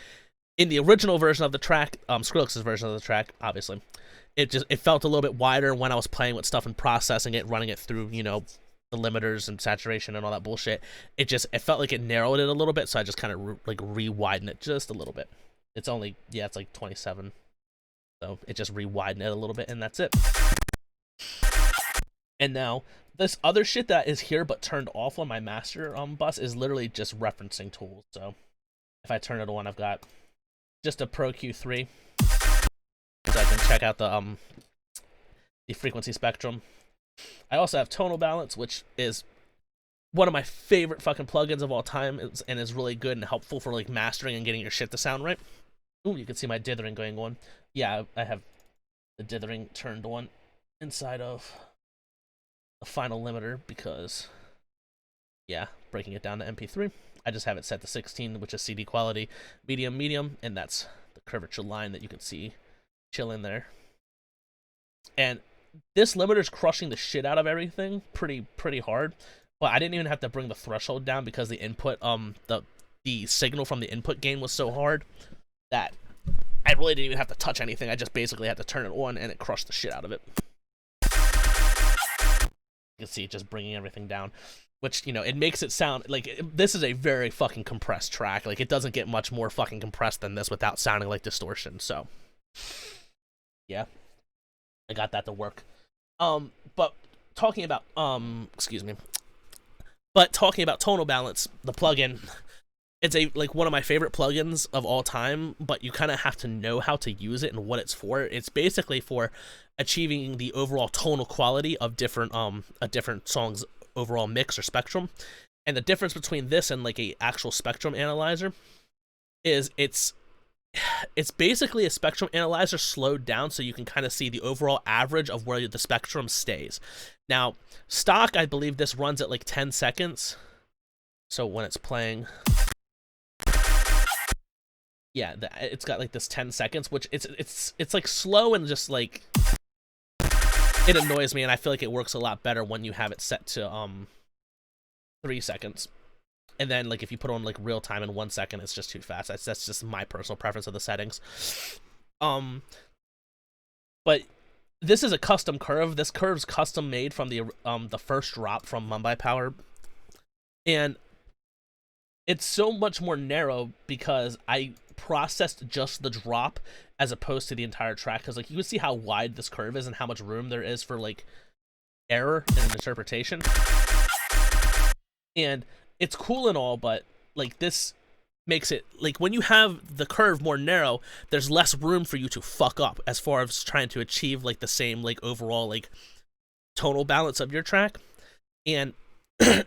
in the original version of the track, Skrillex's version of the track, obviously, it felt a little bit wider when I was playing with stuff and processing it, running it through, you know, the limiters and saturation and all that bullshit. It felt like it narrowed it a little bit, so I just kind of like re-widened it just a little bit. It's only, yeah, it's like 27. So it just re-widened it a little bit, and that's it. And now, this other shit that is here but turned off on my master bus is literally just referencing tools. So if I turn it on, I've got just a Pro Q3, so I can check out the frequency spectrum. I also have tonal balance, which is one of my favorite fucking plugins of all time, and is really good and helpful for like mastering and getting your shit to sound right. Ooh, you can see my dithering going on. Yeah, I have the dithering turned on inside of the final limiter because, yeah, breaking it down to MP3. I just have it set to 16, which is CD quality, medium, and that's the curvature line that you can see chilling there. And this limiter's crushing the shit out of everything pretty hard, but I didn't even have to bring the threshold down because the input, the signal from the input gain was so hard that I really didn't even have to touch anything. I just basically had to turn it on, and it crushed the shit out of it. You can see it just bringing everything down, which, you know, it makes it sound like this is a very fucking compressed track. Like, it doesn't get much more fucking compressed than this without sounding like distortion. So, yeah, I got that to work. But talking about talking about tonal balance, the plugin. It's like one of my favorite plugins of all time, but you kind of have to know how to use it and what it's for. It's basically for achieving the overall tonal quality of different a different song's overall mix or spectrum. And the difference between this and like a actual spectrum analyzer is it's basically a spectrum analyzer slowed down so you can kind of see the overall average of where the spectrum stays. Now, stock, I believe this runs at like 10 seconds. So when it's playing, yeah, it's got like this 10 seconds, which it's like slow and just like, it annoys me, and I feel like it works a lot better when you have it set to 3 seconds. And then like if you put on like real time in 1 second, it's just too fast. That's just my personal preference of the settings. But this is a custom curve. This curve's custom made from the first drop from Mumbai Power, and it's so much more narrow because I processed just the drop as opposed to the entire track. Because like you can see how wide this curve is and how much room there is for like error and interpretation. And it's cool and all, but like this makes it like when you have the curve more narrow, there's less room for you to fuck up as far as trying to achieve like the same like overall like tonal balance of your track. And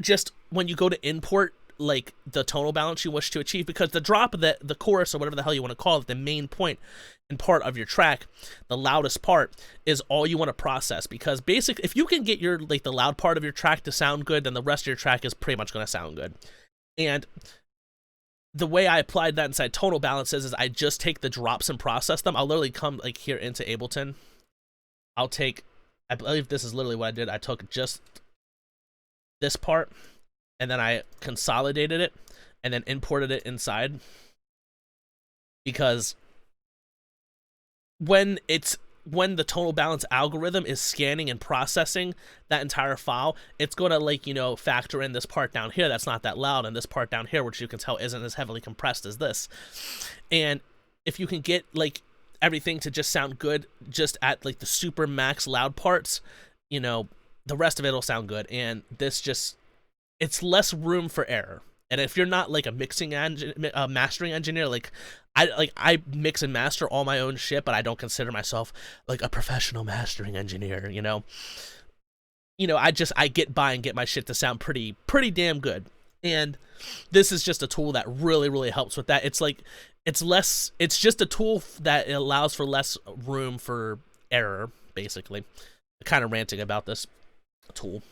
just when you go to import like the tonal balance you wish to achieve, because the drop of the chorus or whatever the hell you want to call it, the main point and part of your track, the loudest part, is all you want to process. Because basically if you can get your like the loud part of your track to sound good, then the rest of your track is pretty much going to sound good. And the way I applied that inside tonal balance is I just take the drops and process them. I'll literally come like here into Ableton. I'll take, I believe this is literally what I did. I took just this part and then I consolidated it and then imported it inside. because when the tonal balance algorithm is scanning and processing that entire file, it's going to, like, you know, factor in this part down here that's not that loud, and this part down here, which you can tell isn't as heavily compressed as this. And if you can get, like, everything to just sound good just at, like, the super max loud parts, you know, the rest of it will sound good. And this just, it's less room for error. And if you're not, like, a mastering engineer, like I mix and master all my own shit, but I don't consider myself like a professional mastering engineer, you know. I get by and get my shit to sound pretty damn good. And this is just a tool that really helps with that. It's like, it's just a tool that allows for less room for error, basically. I'm kind of ranting about this tool.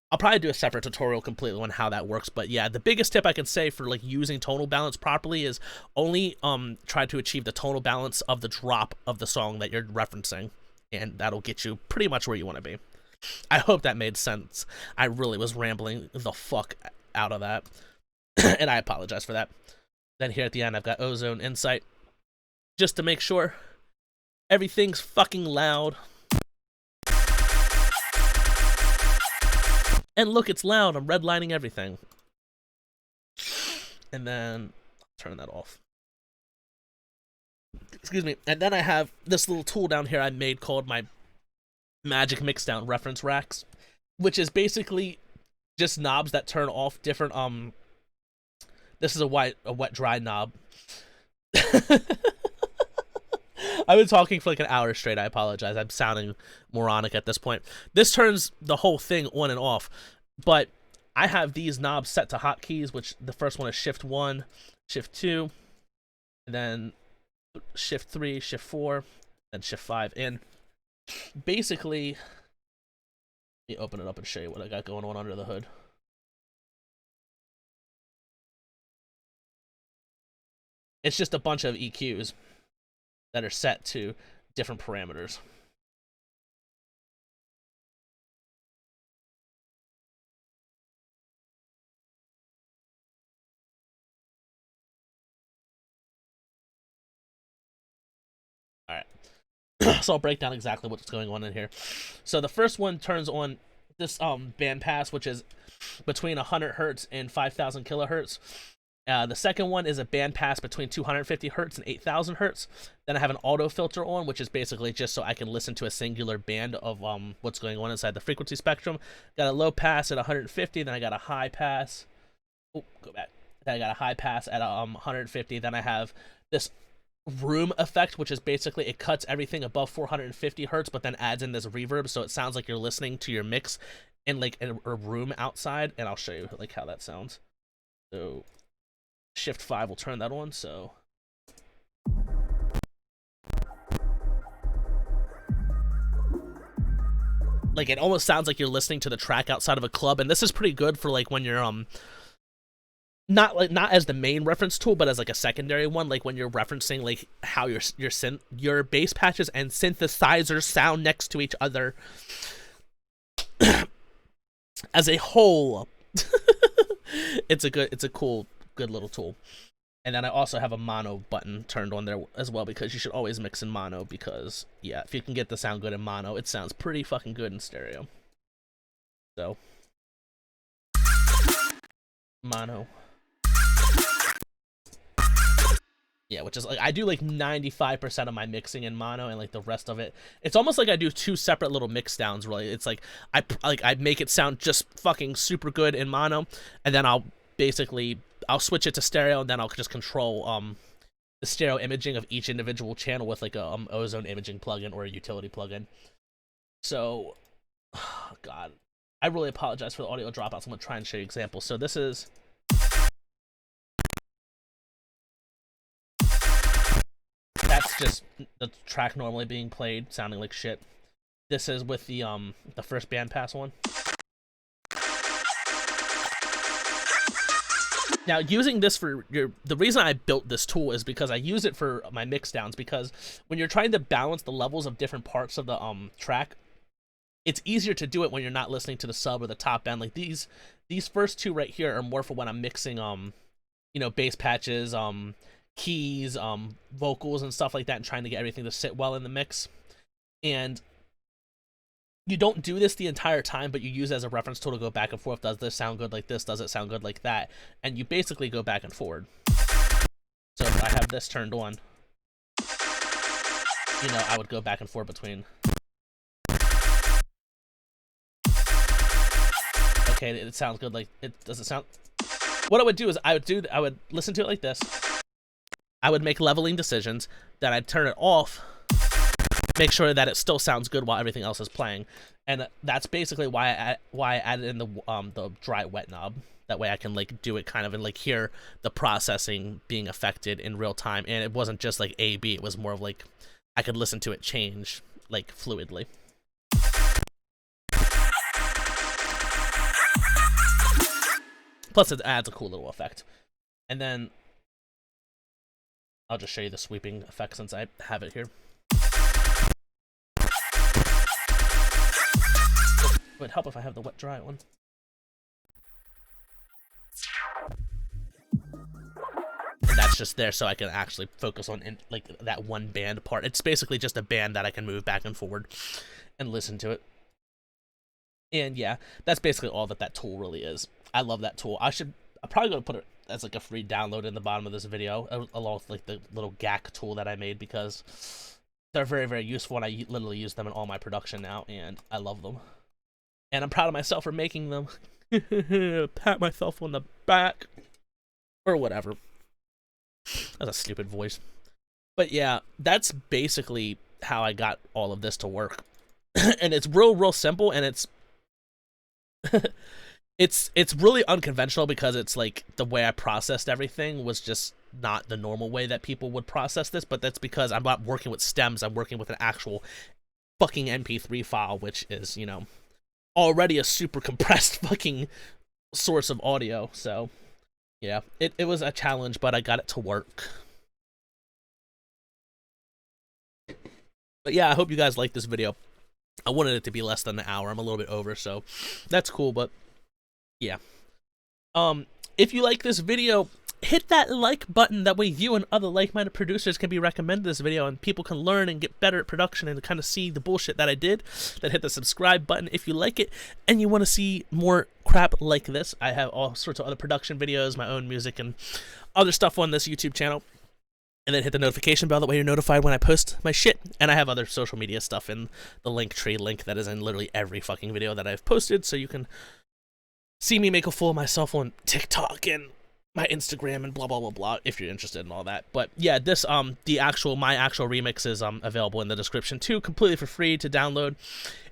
I'll probably do a separate tutorial completely on how that works, but yeah, the biggest tip I can say for, like, using tonal balance properly is only try to achieve the tonal balance of the drop of the song that you're referencing, and that'll get you pretty much where you want to be. I hope that made sense. I really was rambling the fuck out of that, and I apologize for that. Then here at the end, I've got Ozone Insight, just to make sure everything's fucking loud. And look, it's loud. I'm redlining everything. And then turn that off. Excuse me. And then I have this little tool down here I made called my Magic Mixdown Reference Racks, which is basically just knobs that turn off different this is a wet dry knob. I've been talking for like an hour straight. I apologize. I'm sounding moronic at this point. This turns the whole thing on and off, but I have these knobs set to hotkeys, which the first one is Shift 1, Shift 2, and then Shift 3, Shift 4, and Shift 5. And basically, let me open it up and show you what I got going on under the hood. It's just a bunch of EQs that are set to different parameters. Alright. So I'll break down exactly what's going on in here. So the first one turns on this bandpass, which is between 100 hertz and 5,000 kilohertz. The second one is a bandpass between 250 hertz and 8,000 hertz. Then I have an auto filter on, which is basically just so I can listen to a singular band of what's going on inside the frequency spectrum. Got a low pass at 150, then I got a high pass. Oh, go back. Then I got a high pass at 150. Then I have this room effect, which is basically it cuts everything above 450 hertz, but then adds in this reverb, so it sounds like you're listening to your mix in like a room outside. And I'll show you like how that sounds. So Shift 5 will turn that on, so like it almost sounds like you're listening to the track outside of a club. And this is pretty good for like when you're not as the main reference tool, but as like a secondary one, like when you're referencing like how your bass patches and synthesizers sound next to each other as a whole. It's a cool good little tool. And then I also have a mono button turned on there as well, because you should always mix in mono, because yeah, if you can get the sound good in mono, it sounds pretty fucking good in stereo. So mono, yeah, which is like I do like 95% of my mixing in mono, and like the rest of it, it's almost like I do two separate little mix downs. Really, it's like I make it sound just fucking super good in mono, and then I'll switch it to stereo, and then I'll just control the stereo imaging of each individual channel with like a ozone imaging plugin or a utility plugin. So, oh God, I really apologize for the audio dropouts. I'm gonna try and show you examples. So this is that's just the track normally being played, sounding like shit. This is with the first bandpass one. Now, using this for the reason I built this tool is because I use it for my mix downs, because when you're trying to balance the levels of different parts of the track, it's easier to do it when you're not listening to the sub or the top end. Like these first two right here are more for when I'm mixing you know, bass patches, keys, vocals and stuff like that, and trying to get everything to sit well in the mix. And you don't do this the entire time, but you use it as a reference tool to go back and forth. Does this sound good like this? Does it sound good like that? And you basically go back and forward. So if I have this turned on, you know, I would go back and forth between. Okay, it sounds good. Like, it doesn't sound. What I would do is I would listen to it like this. I would make leveling decisions. Then I'd turn it off. Make sure that it still sounds good while everything else is playing, and that's basically why I added in the dry wet knob. That way I can like do it kind of and like hear the processing being affected in real time, and it wasn't just like A/B. It was more of like I could listen to it change like fluidly. Plus it adds a cool little effect. And then I'll just show you the sweeping effect since I have it here. It would help if I have the wet dry one. And that's just there so I can actually focus on like that one band part. It's basically just a band that I can move back and forward and listen to it. And yeah, that's basically all that tool really is. I love that tool. I'm probably gonna put it as like a free download in the bottom of this video, along with like the little GAC tool that I made, because they're very, very useful, and I literally use them in all my production now, and I love them. And I'm proud of myself for making them. Pat myself on the back. Or whatever. That's a stupid voice. But yeah, that's basically how I got all of this to work. And it's real simple, and it's it's really unconventional, because it's like the way I processed everything was just not the normal way that people would process this, but that's because I'm not working with stems. I'm working with an actual fucking MP3 file, which is, you know, already a super compressed fucking source of audio. So yeah, it was a challenge, but I got it to work. But yeah, I hope you guys liked this video. I wanted it to be less than an hour. I'm a little bit over, so that's cool. But yeah, if you like this video, hit that like button. That way you and other like-minded producers can be recommended this video, and people can learn and get better at production and kind of see the bullshit that I did. Then hit the subscribe button if you like it and you want to see more crap like this. I have all sorts of other production videos, my own music, and other stuff on this YouTube channel. And then hit the notification bell, that way you're notified when I post my shit. And I have other social media stuff in the Linktree link that is in literally every fucking video that I've posted, so you can see me make a fool of myself on TikTok and my Instagram and blah blah blah blah, if you're interested in all that. But yeah, this my actual remix is available in the description too, completely for free to download.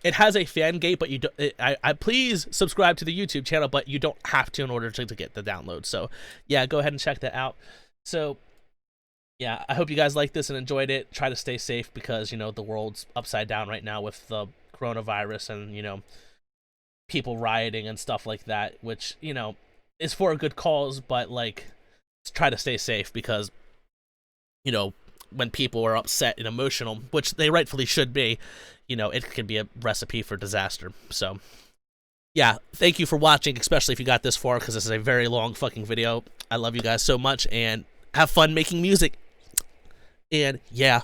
It has a fan gate, but you don't. I please subscribe to the YouTube channel, but you don't have to in order to get the download. So yeah, go ahead and check that out. So yeah, I hope you guys liked this and enjoyed it. Try to stay safe, because, you know, the world's upside down right now with the coronavirus and, you know, people rioting and stuff like that, which, you know, is for a good cause, but like, try to stay safe, because, you know, when people are upset and emotional, which they rightfully should be, you know, it can be a recipe for disaster. So yeah, thank you for watching, especially if you got this far, because this is a very long fucking video. I love you guys so much, and have fun making music. And yeah,